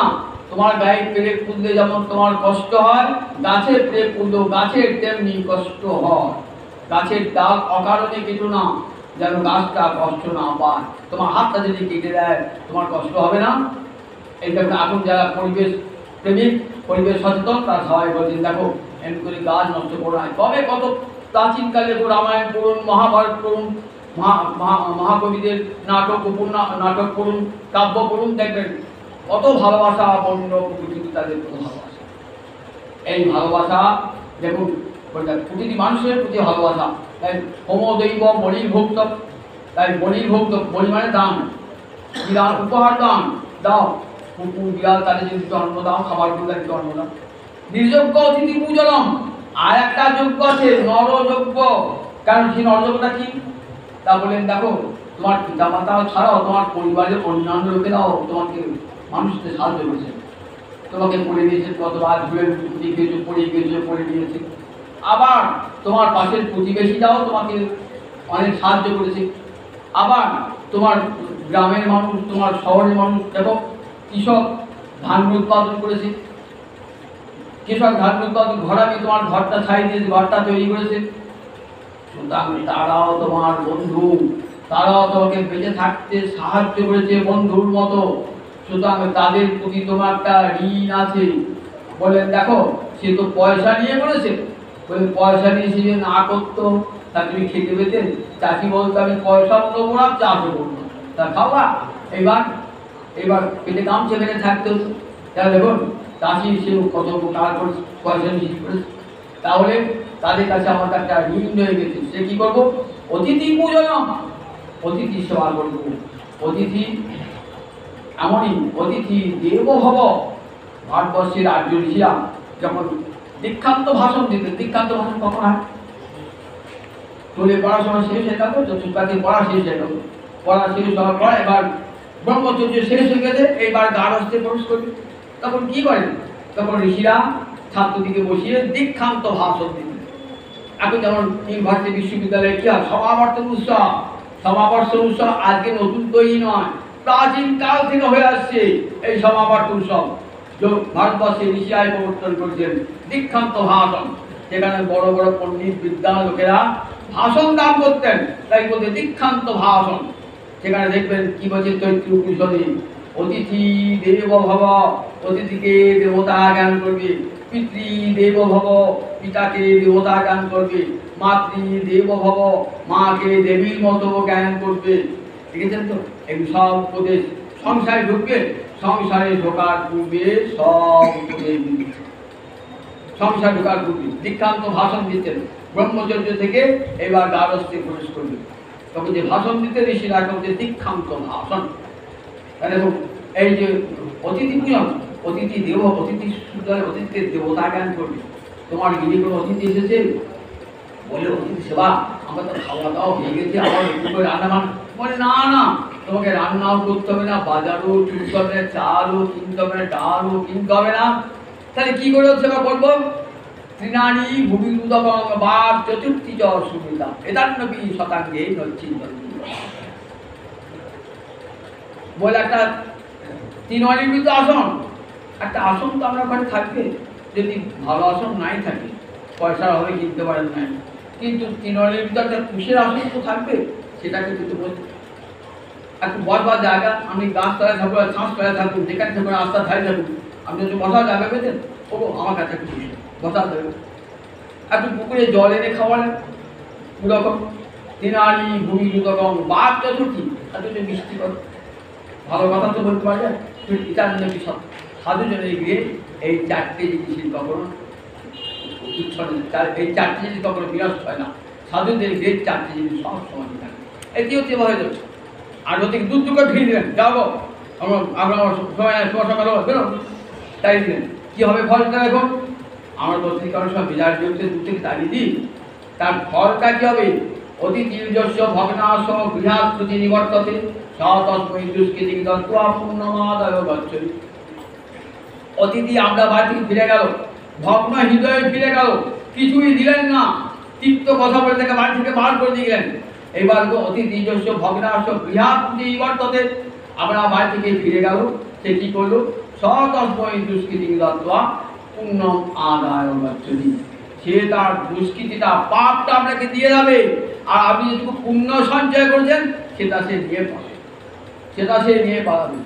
তোমার গায়ে পেড়ে কুদলে যেমন তোমার কষ্ট হয়, গাছে পেড়ে কুদো, গাছের তেমনি কষ্ট হয়। গাছের ডাল অকারণে কেটো না, যেন গাছটা কষ্ট না পায়। তোমার হাতটা যদি কেটে দেয় তোমার কষ্ট হবে না। এইটা এখন যারা পরিবেশ প্রেমিক, পরিবেশ সচেতন, তারা সবাই বলছেন দেখো এমনি করে গাছ নষ্ট করো না। তবে কত প্রাচীনকালে রামায়ণ পড়ুন, মহাভারত পড়ুন, মহাকবিদের নাটক নাটক পড়ুন, কাব্য পড়ুন, দেখবেন কত ভালোবাসা, বন্য প্রকৃতি তাদের কত ভালোবাসা। এই ভালোবাসা দেখুন প্রতিটি মানুষের প্রতি ভালোবাসা। তাই হোম দৈব বলির ভক্ত, তাই বলির ভক্ত, বলি মানে দান, বিরাট উপহার দান দাও। কুকুর বিড়াল তাদের যদি জন্ম দাও, খাবার গুলো তাদের জন্ম দাও। নির্যজ্ঞ অতিথি পূজনম, আর একটা যজ্ঞ আছে নরযজ্ঞ। কারণ সেই নরযজ্ঞটা কি, তা বলেন দেখো তোমার পিতা মাতা ছাড়াও তোমার পরিবারের অন্যান্য লোকেরাও তোমাকে মানুষদের সাহায্য করেছে, তোমাকে পড়ে দিয়েছে, কতবার ঘুরে গিয়েছো, পড়ে গিয়েছো, পড়ে দিয়েছে। আবার তোমার পাশের প্রতিবেশীরাও তোমাকে অনেক সাহায্য করেছে। আবার তোমার গ্রামের মানুষ, তোমার শহরের মানুষ, দেখো কৃষক ধান উৎপাদন করেছে, কৃষক ধান উৎপাদন ঘরামি তোমার ঘরটা ছাই দিয়েছে, ঘরটা তৈরি করেছে। সুতরাং তারাও তোমার বন্ধু, তারাও তোমাকে বেঁচে থাকতে সাহায্য করেছে বন্ধুর মতো। সুতরাং তাদের প্রতি তোমার একটা ঋণ আছে। বলেন দেখো সে তো পয়সা নিয়ে করেছে, বলে পয়সা নিয়ে সে না করতো তা তুমি খেতে পেতেন? চাষি বলতো আমি পয়সা নেবো না, চাষও করবো না, তা খাওয়া। এবার পেটে গামছা বেঁধে থাকতে হতো। তাহলে দেখুন চাষি সে কত উপকার করে পয়সা নিয়ে করেছে। তাহলে তাদের কাছে আমার একটা ঋণ হয়ে গেছে। সে কি করবো? অতিথি পূজনম, অতিথি সেবা করবো। অতিথি এমনই অতিথি দেব ভব। ভারতবর্ষের আর্য ঋষিরা যখন দীক্ষান্ত ভাষণ দিতেন, দীক্ষান্ত ভাষণ কখন হয়? তোলে পড়াশোনা শেষ হয়ে গেল, চতুর্থে পড়া শেষ হয়ে গেল, পড়া শেষ হওয়ার পর এবার ব্রহ্মচর্য শেষ হয়ে গেছে, এইবার গার্হস্থ্যে প্রবেশ করবে। তখন কি করেন? তখন ঋষিরা ছাত্রদিকে বসিয়ে দীক্ষান্ত ভাষণ দিতেন। এখন যেমন ইউনিভার্সিটি বিশ্ববিদ্যালয়ে কি হয়? সমাবর্তন উৎসব। সমাবর্তন উৎসব আজকে নতুন তৈরি নয়, প্রাচীন কাল থেকে হয়ে আসছে এই সমাবর্তন উৎসব। ভারতবর্ষের ঋষিরাই প্রবর্তন করেছেন দীক্ষান্ত ভাষণ। সেখানে বড় বড় পণ্ডিত বিদ্যান লোকেরা ভাষণ দান করতেন, তাই বলতে দীক্ষান্ত ভাষণ। সেখানে দেখবেন কি বলছে তৈত্র উপনিষদে, অতিথি দেব ভব, অতিথিকে দেবতা জ্ঞান করবে। পিতৃ দেব ভব, পিতাকে দেবতা জ্ঞান করবে। মাতৃ দেব ভব, মাকে দেবীর মতো জ্ঞান করবে। দেখেছেন তো এই সব উপদেশ। সংসারে ঢুকবে, সংসারে ঢোকার পূর্বে সব উপদেশ দিচ্ছে। সংসার ঢোকার পূর্বে দীক্ষান্ত ভাষণ দিচ্ছেন। ব্রহ্মচর্য থেকে এবার গার্হস্থ্যে প্রবেশ করবে। তখন যে ভাষণ দিতে ঋষিরা করছে দীক্ষান্ত ভাষণ। দেখুন এই যে অতিথি পূজন, অতিথি দেব, অতিথি সুতরাং অতিথিকে দেবতা জ্ঞান করবে। তোমার গৃহে কোনো অতিথি এসেছে, বলে অতিথি সেবা, আমরা তো খাওয়া দাওয়া হয়ে গেছে, আমার একটু করে রান্না বান্না। বলে না না, তোমাকে রান্নাও করতে হবে না, বাজারও কিনতে হবে না, চালও কিনতে হবে না, ডালও কিনতে হবে না। তাহলে কি করে সেবা করবো? তৃণানি ভূমি উদকং বাপ চতুর্থী চ সুবিধা এদান্নবি শতাঙ্গে নচ্ছিন্নতি। বলে একটা তৃণানিবৃত আসন, একটা আসন তো আপনার ঘরে থাকবে। যদি ভালো আসন নাই থাকে, পয়সার অভাবে কিনতে পারেন নাই, কিন্তু তৃণানিবৃত একটা কুশের আসন তো থাকবে, সেটাকে কিন্তু বলতে একটু বসবার জায়গা। আমি গাছ তলায় থাকবো, ছাঁচ তলায় থাকুন, যেখানে থাকুন, রাস্তার ধারে থাকুন, আপনি যদি বসার জায়গা পেতেন, ও আমার কাছে একটু বসা দেবে। একটু পুকুরে জল এনে খাওয়ালেন, দুরকম তৃণানি ভূমি দুরকম বাপ চতুর্থী, আর যদি মিষ্টি কথা, ভালো কথা তো বলতে পারা যায়। ইতান্নবি সাধুজনের গিয়ে এই চারটে জিনিসের কখনো উচ্ছন্ন, এই চারটে জিনিস কখনো বিনষ্ট হয় না। সাধুদের গিয়ে চারটে জিনিস সব সময় থাকে। এটি হচ্ছে হয়ে যাচ্ছে। আর ওদিকে দূর দূর করে ফিরে দিলেন, যাবো আমরা সময় সকাল বেরো, তাই দিলেন। কী হবে ফলটা? এখন আমরা দক্ষিণ কারণের সব বিরাট বিরুদ্ধে দূর থেকে তাড়িয়ে দিই, তার ফলটা কী হবে? অতিথির্যস্য ভগ্নাশ গৃহাস্তুতি নিবর্ততে সতস্মৈ দুষ্কৃতি দত্ত্বা পূর্ণমাদায় গচ্ছতি। অতিথি আপনার বাড়ি থেকে ফিরে গেল, ভগ্ন হৃদয়ে ফিরে গেল, কিছুই দিলেন না, তিক্ত কথা বলে তাকে বাড়ি থেকে বার করে দিয়ে গেলেন। এবার অতিথির্যস্য ভগ্নাশ গৃহাস্তুতি নিবর্ততে, আপনার বাড়ি থেকে ফিরে গেল, সে কী করলো? সতস্মৈ দুষ্কৃতি দত্ত্বা পুণ্যম আদায় গচ্ছতি। সে তার দুষ্কৃতিটা, পাপটা আপনাকে দিয়ে যাবে, আর আপনি যেটুকু পুণ্য সঞ্চয় করেছেন সেটা সে নিয়ে পাবে, সেটা সে নিয়ে পালাবে।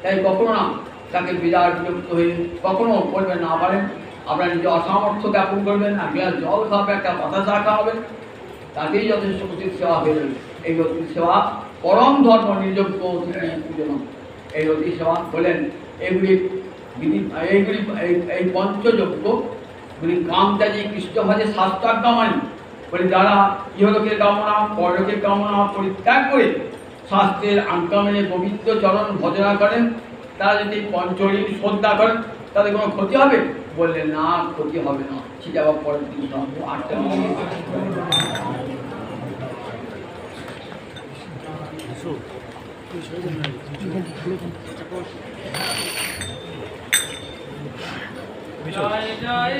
তাই কখনো না তাকে বিরাট বিরক্ত হয়ে কখনো করবেন না পারেন। আপনার নিজে অসামর্থ্য জ্ঞাপন করবেন, এক গ্লাস জল খাবেন, একটা বাতাসা খাওয়াবেন, তাতেই যথেষ্ট অতিথি সেবা হয়ে যাবে। এই অতিথি সেবা পরম ধর্ম নির্যোগ্য অতিথি পূজন। এই অতিথি সেবা বলেন এইগুলি এই পঞ্চযজ্ঞ কামত্যাজি কৃষ্ণভাজে শাস্ত্রাজ্ঞা মানি। বলে যারা ইহলোকের কামনা পরলোকের কামনা পরিত্যাগ করে শাস্ত্রের আজ্ঞা মেনে গোবিন্দ চরণ ভজনা করেন, তারা যদি পঞ্চঋণ শ্রদ্ধা করেন, তাদের কোনো ক্ষতি হবে? বললেন না, ক্ষতি হবে না। সেটা আবার পরের দিন 8টা জয় জয়